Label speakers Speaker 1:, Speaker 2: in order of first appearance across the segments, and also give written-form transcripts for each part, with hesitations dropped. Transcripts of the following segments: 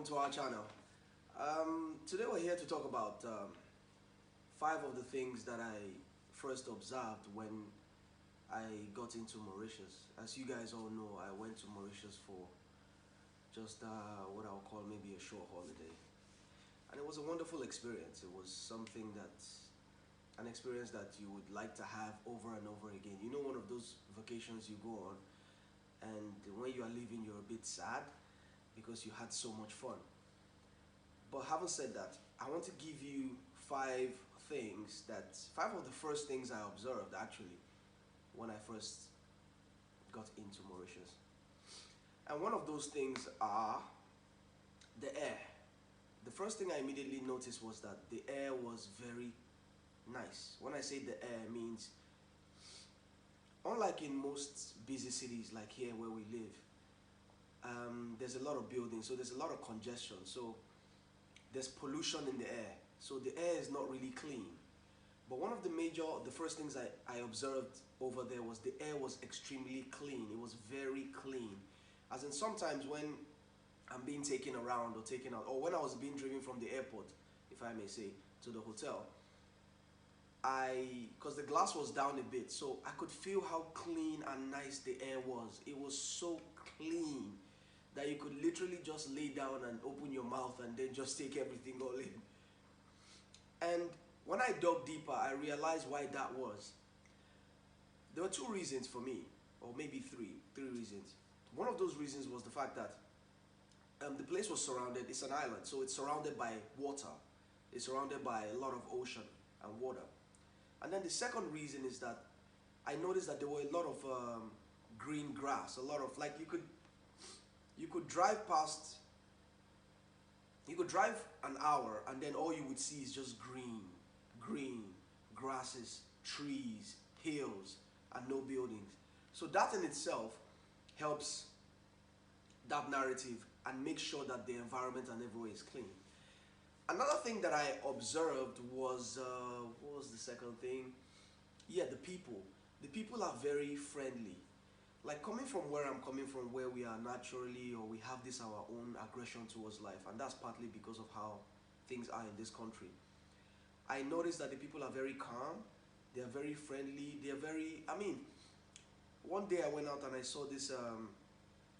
Speaker 1: welcome to our channel. Today we're here to talk about 5 of the things that I first observed when I got into Mauritius. As you guys all know, I went to Mauritius for just what I'll call maybe a short holiday. And it was a wonderful experience. It was something an experience that you would like to have over and over again. You know, one of those vacations you go on and when you are leaving you're a bit sad because you had so much fun. But having said that, I want to give you 5 of the first things I observed actually when I first got into Mauritius. And one of those things are the air. The first thing I immediately noticed was that the air was very nice. When I say the air, it means unlike in most busy cities like here where we live, there's a lot of buildings, so there's a lot of congestion, so there's pollution in the air, so the air is not really clean. But one of the first things I observed over there was the air was extremely clean. It was very clean. As in, sometimes when I'm being taken around or taken out, or when I was being driven from the airport, if I may say, to the hotel, because the glass was down a bit, so I could feel how clean and nice the air was. It was so clean that you could literally just lay down and open your mouth and then just take everything all in. And when I dug deeper, I realized why that was. There were 2 reasons for me, or maybe three reasons. One of those reasons was the fact that the place was surrounded, it's an island, so it's surrounded by water. It's surrounded by a lot of ocean and water. And then the second reason is that I noticed that there were a lot of green grass, a lot of, like, you could drive past, you could drive an hour and then all you would see is just green grasses, trees, hills, and no buildings. So that in itself helps that narrative and make sure that the environment and everywhere is clean. Another thing that I observed was, what was the second thing? Yeah, the people. The people are very friendly. Like, coming from where I'm coming from, where we are naturally, or we have our own aggression towards life, and that's partly because of how things are in this country. I noticed that the people are very calm, they are very friendly, they are very, one day I went out and I saw this,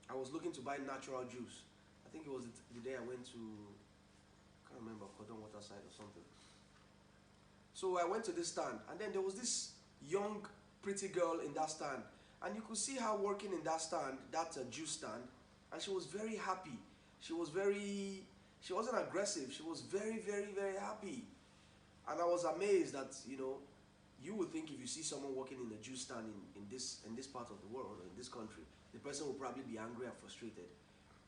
Speaker 1: I was looking to buy natural juice. I think it was the day I went to, I can't remember, Cordon Waterside or something. So I went to this stand, and then there was this young, pretty girl in that stand. And you could see her working in that stand, that juice stand, and she was very happy. She wasn't aggressive, she was very, very, very happy. And I was amazed that, you would think if you see someone working in a juice stand in this part of the world, or in this country, the person will probably be angry and frustrated.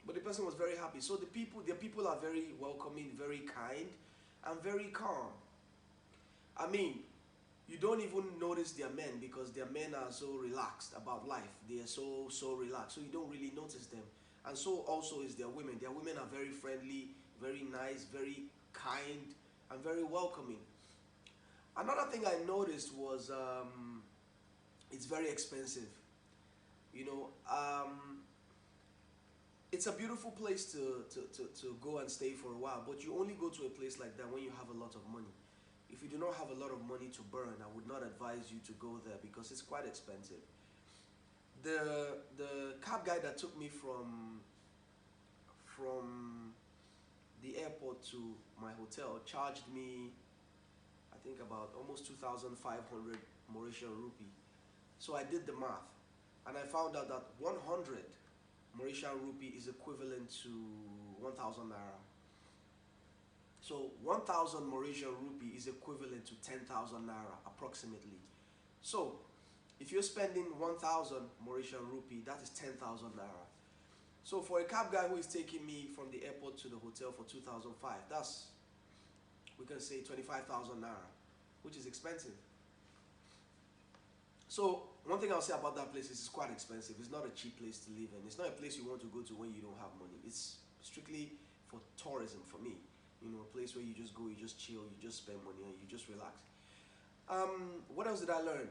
Speaker 1: But the person was very happy. So the people are very welcoming, very kind, and very calm. You don't even notice their men because their men are so relaxed about life. They are so relaxed, so you don't really notice them. And so also is their women. Their women are very friendly, very nice, very kind, and very welcoming. Another thing I noticed was it's very expensive. It's a beautiful place to go and stay for a while, but you only go to a place like that when you have a lot of money. If you do not have a lot of money to burn, I would not advise you to go there because it's quite expensive. The cab guy that took me from the airport to my hotel charged me, I think, about almost 2,500 Mauritian rupee. So I did the math, and I found out that 100 Mauritian rupee is equivalent to 1,000 naira. So 1,000 Mauritian rupee is equivalent to 10,000 naira approximately. So if you're spending 1,000 Mauritian rupee, that is 10,000 naira. So for a cab guy who is taking me from the airport to the hotel for 2,500, that's, we can say, 25,000 naira, which is expensive. So one thing I'll say about that place is it's quite expensive. It's not a cheap place to live in. It's not a place you want to go to when you don't have money. It's strictly for tourism for me. A place where you just go, you just chill, you just spend money, and you just relax. What else did I learn?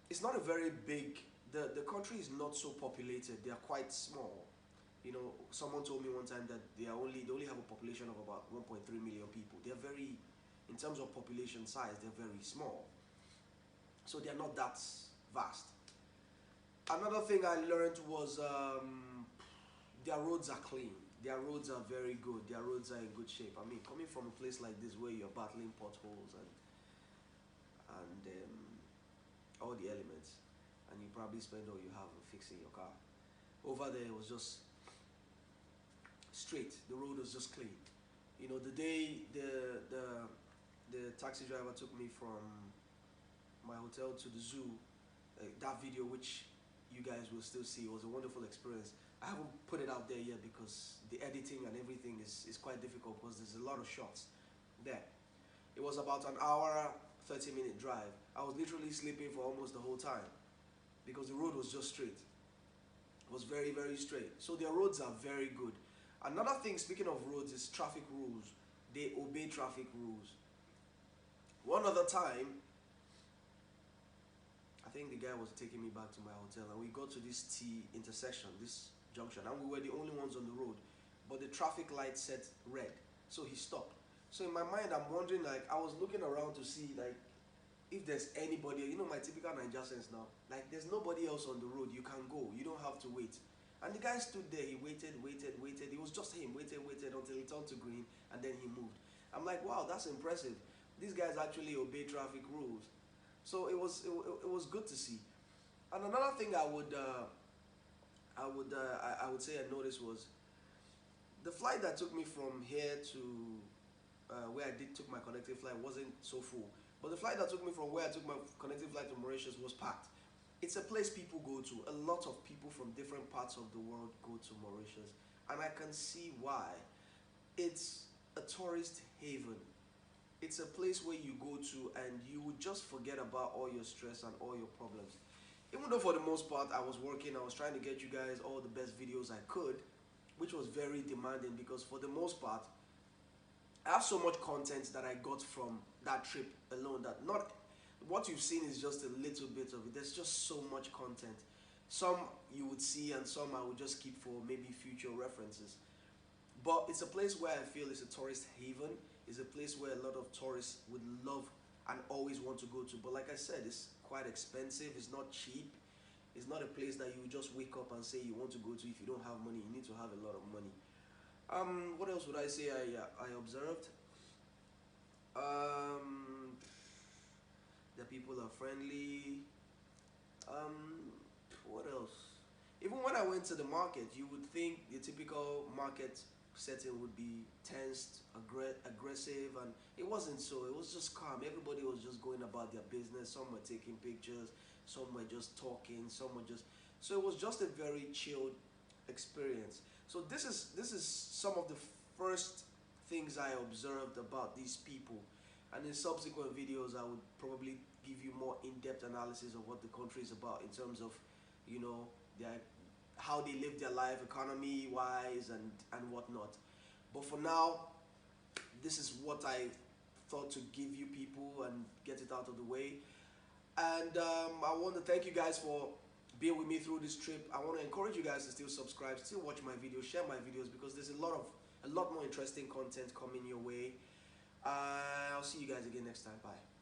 Speaker 1: It's not a very big, the country is not so populated. They are quite small. Someone told me one time that they only have a population of about 1.3 million people. They're very, in terms of population size, they're very small. So they're not that vast. Another thing I learned was their roads are clean. Their roads are very good. Their roads are in good shape. I mean, coming from a place like this where you're battling potholes and all the elements, and you probably spend all you have on fixing your car. Over there, it was just straight. The road was just clean. The day the taxi driver took me from my hotel to the zoo, that video, which you guys will still see, was a wonderful experience. I haven't put it out there yet because the editing and everything is quite difficult because there's a lot of shots there. It was about an hour, 30-minute drive. I was literally sleeping for almost the whole time because the road was just straight. It was very, very straight. So their roads are very good. Another thing, speaking of roads, is traffic rules. They obey traffic rules. One other time, I think the guy was taking me back to my hotel, and we got to this T intersection, this junction, and we were the only ones on the road. But the traffic light said red, so he stopped. So in my mind, I'm wondering, like, I was looking around to see, like, if there's anybody, my typical Niger sense now, like, there's nobody else on the road, you can go, you don't have to wait. And the guy stood there, he waited, it was just him, waited until it turned to green, and then he moved. I'm like, wow, that's impressive. These guys actually obey traffic rules. So it was good to see. And another thing I would say I noticed was the flight that took me from here to where I took my connecting flight wasn't so full. But the flight that took me from where I took my connecting flight to Mauritius was packed. It's a place people go to. A lot of people from different parts of the world go to Mauritius. And I can see why. It's a tourist haven. It's a place where you go to and you would just forget about all your stress and all your problems. Even though for the most part I was working, I was trying to get you guys all the best videos I could, which was very demanding because for the most part, I have so much content that I got from that trip alone that not what you've seen is just a little bit of it. There's just so much content. Some you would see and some I would just keep for maybe future references. But it's a place where I feel it's a tourist haven. It's a place where a lot of tourists would love and always want to go to. But like I said, it's quite expensive. It's not cheap. It's not a place that you just wake up and say you want to go to if you don't have money. You need to have a lot of money. What else would I say I observed? The people are friendly. What else? Even when I went to the market, you would think the typical market setting would be tense, aggressive, and it wasn't so. It was just calm. Everybody was just going about their business. Some were taking pictures, some were just talking, some were just... So it was just a very chilled experience. So this is some of the first things I observed about these people, and in subsequent videos I would probably give you more in-depth analysis of what the country is about in terms of, how they live their life, economy-wise, and whatnot. But for now, this is what I thought to give you people and get it out of the way. And I want to thank you guys for being with me through this trip. I want to encourage you guys to still subscribe, still watch my videos, share my videos, because there's a lot more interesting content coming your way. I'll see you guys again next time. Bye.